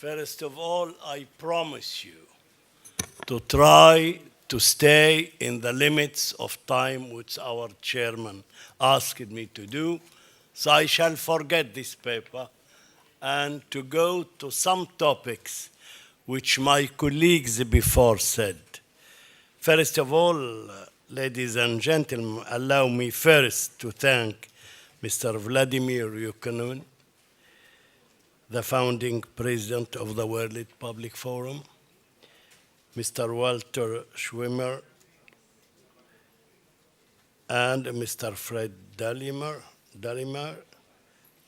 First of all, I promise you to try to stay in the limits of time which our chairman asked me to do. So I shall forget this paper and to go to some topics which my colleagues before said. First of all, ladies and gentlemen, allow me first to thank Mr. Vladimir Yukonin, the founding president of the World Public Forum, Mr. Walter Schwimmer, and Mr. Fred Dalimer,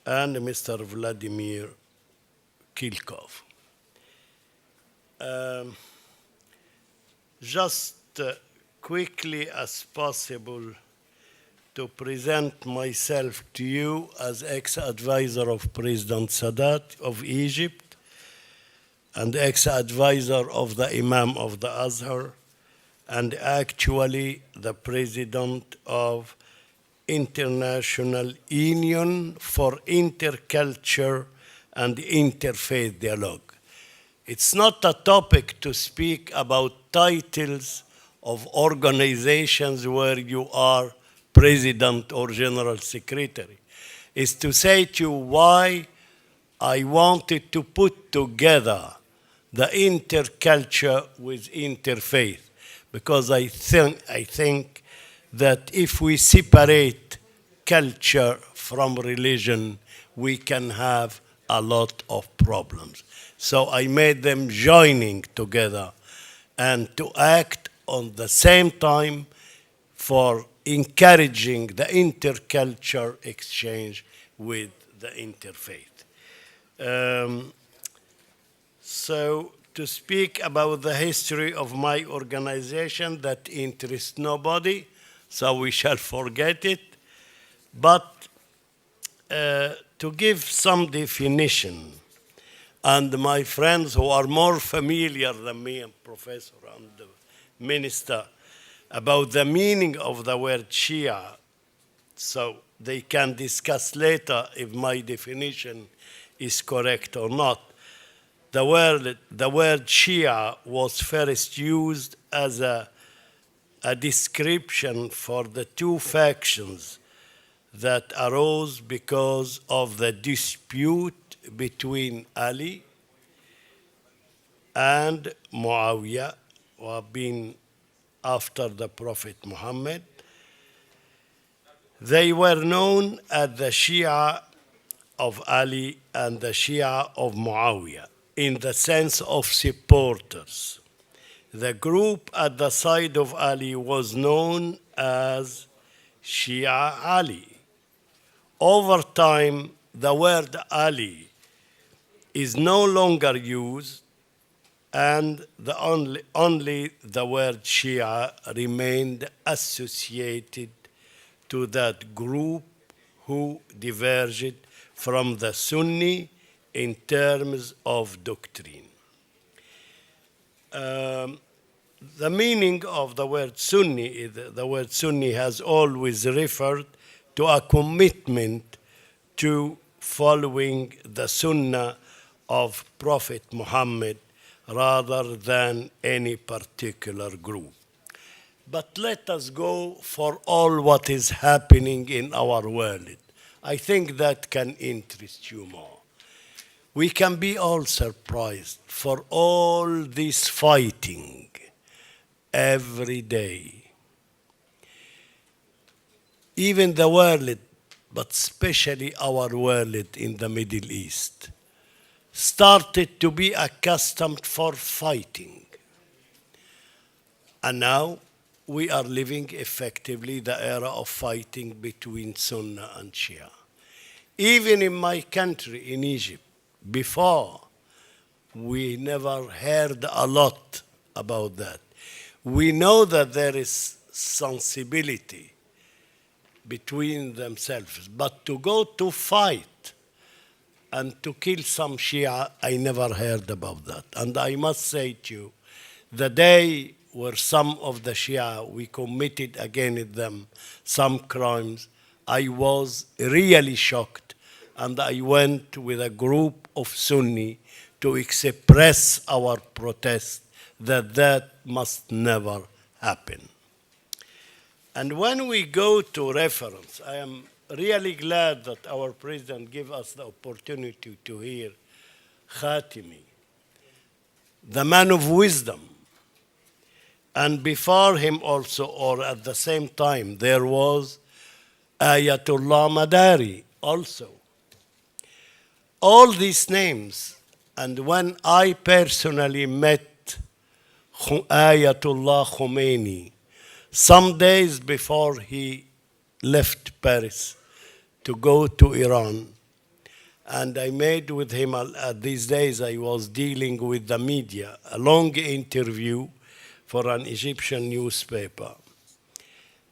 and Mr. Vladimir Kilkov. Just quickly as possible to present myself to you as ex-advisor of President Sadat of Egypt and ex-advisor of the Imam of the Azhar, and actually the president of International Union for Intercultural and Interfaith Dialogue. It's not a topic to speak about titles of organizations where you are president or general secretary. It's to say to you why I wanted to put together the interculture with interfaith, because I think that if we separate culture from religion, we can have a lot of problems. So I made them joining together and to act on the same time for encouraging the interculture exchange with the interfaith. So to speak about the history of my organization, that interests nobody, so we shall forget it. But to give some definition, and my friends who are more familiar than me, and professor and minister, about the meaning of the word Shia, so they can discuss later if my definition is correct or not. The word Shia was first used as a description for the two factions that arose because of the dispute between Ali and Muawiyah, who have been after the Prophet Muhammad. They were known as the Shia of Ali and the Shia of Muawiyah in the sense of supporters. The group at the side of Ali was known as Shia Ali. Over time, the word Ali is no longer used, and only the word Shia remained associated to that group who diverged from the Sunni in terms of doctrine. The meaning of the word Sunni is the word Sunni has always referred to a commitment to following the Sunnah of Prophet Muhammad rather than any particular group. But let us go for all what is happening in our world. I think that can interest you more. We can be all surprised for all this fighting every day. Even the world, but especially our world in the Middle East, started to be accustomed for fighting. And now we are living effectively the era of fighting between Sunnah and Shia. Even in my country, in Egypt, before, we never heard a lot about that. We know that there is sensibility between themselves, but to go to fight and to kill some Shia, I never heard about that. And I must say to you, the day where some of the Shia, we committed against them some crimes, I was really shocked. And I went with a group of Sunni to express our protest that that must never happen. And when we go to reference, I am really glad that our president gave us the opportunity to hear Khatimi, the man of wisdom. And before him also, or at the same time, there was Ayatollah Madari also. All these names, and when I personally met Ayatollah Khomeini, some days before he left Paris to go to Iran, and I made with him, these days I was dealing with the media, a long interview for an Egyptian newspaper.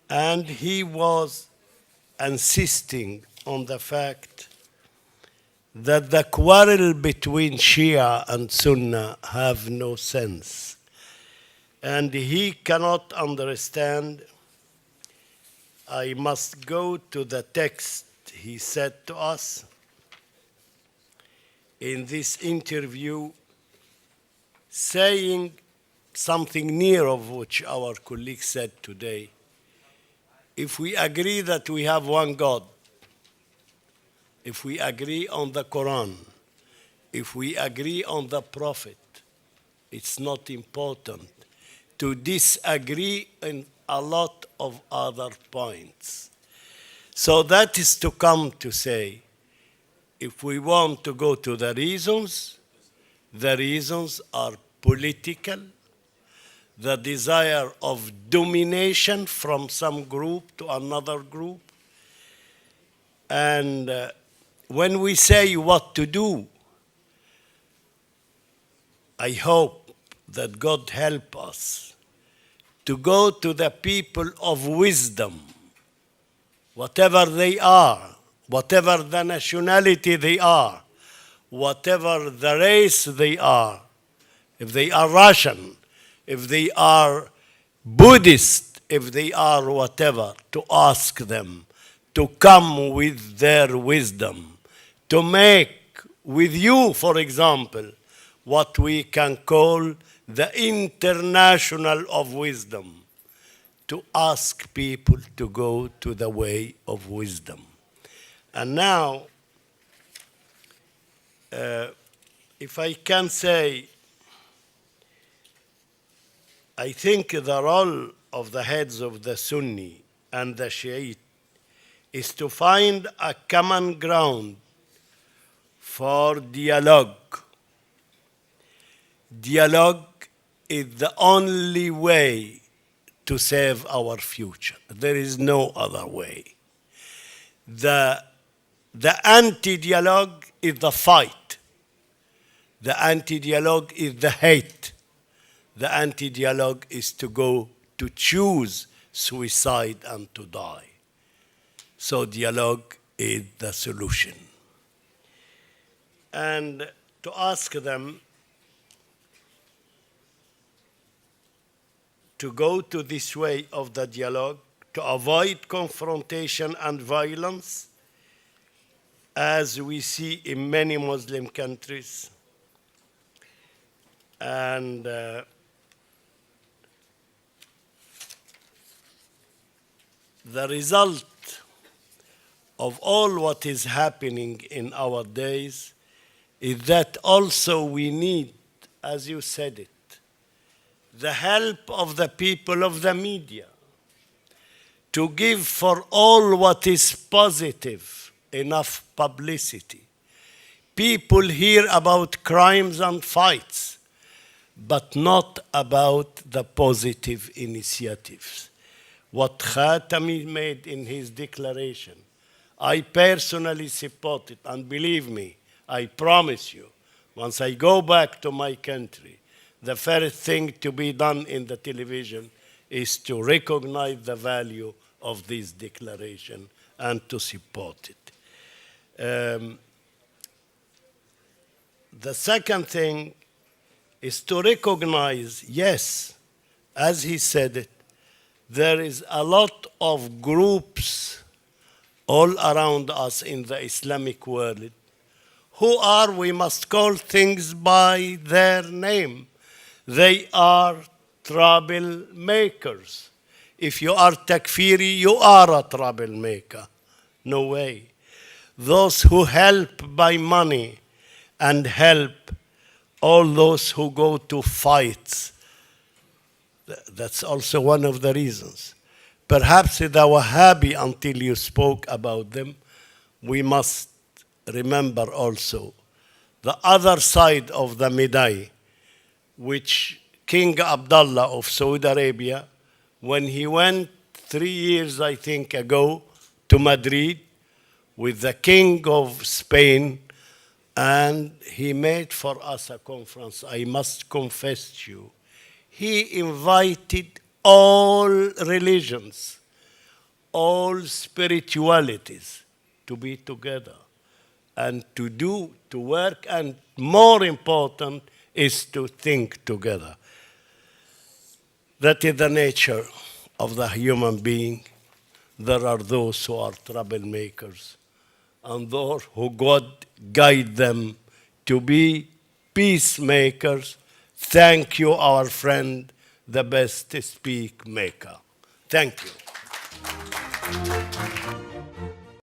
And he was insisting on the fact that the quarrel between Shia and Sunnah have no sense. And he cannot understand. I must go to the text he said to us in this interview, saying something near of which our colleague said today. If we agree that we have one God, if we agree on the Quran, if we agree on the Prophet, it's not important to disagree in a lot of other points. So that is to come to say, if we want to go to the reasons are political, the desire of domination from some group to another group. And when we say what to do, I hope that God help us to go to the people of wisdom, whatever they are, whatever the nationality they are, whatever the race they are, if they are Russian, if they are Buddhist, if they are whatever, to ask them to come with their wisdom, to make with you, for example, what we can call the international of wisdom, to ask people to go to the way of wisdom. And now, if I can say, I think the role of the heads of the Sunni and the Shiite is to find a common ground for dialogue. Dialogue is the only way to save our future. There is no other way. The anti-dialogue is the fight. The anti-dialogue is the hate. The anti-dialogue is to go to choose suicide and to die. So dialogue is the solution. And to ask them to go to this way of the dialogue, to avoid confrontation and violence, as we see in many Muslim countries. And the result of all what is happening in our days is that also we need, as you said it, the help of the people of the media to give for all what is positive enough publicity. People hear about crimes and fights, but not about the positive initiatives. What Khatami made in his declaration, I personally support it, and believe me, I promise you, once I go back to my country, the first thing to be done in the television is to recognize the value of this declaration and to support it. The second thing is to recognize, yes, as he said it, there is a lot of groups all around us in the Islamic world we must call things by their name. They are troublemakers. If you are takfiri, you are a troublemaker. No way. Those who help by money and help all those who go to fights, that's also one of the reasons. Perhaps they were happy until you spoke about them. We must remember also the other side of the medai, which King Abdullah of Saudi Arabia, when he went 3 years, I think, ago to Madrid with the King of Spain, and he made for us a conference, I must confess to you. He invited all religions, all spiritualities to be together and to work, and more important is to think together. That is the nature of the human being. There are those who are troublemakers, and those who God guide them to be peacemakers. Thank you, our friend, the best speak maker. Thank you.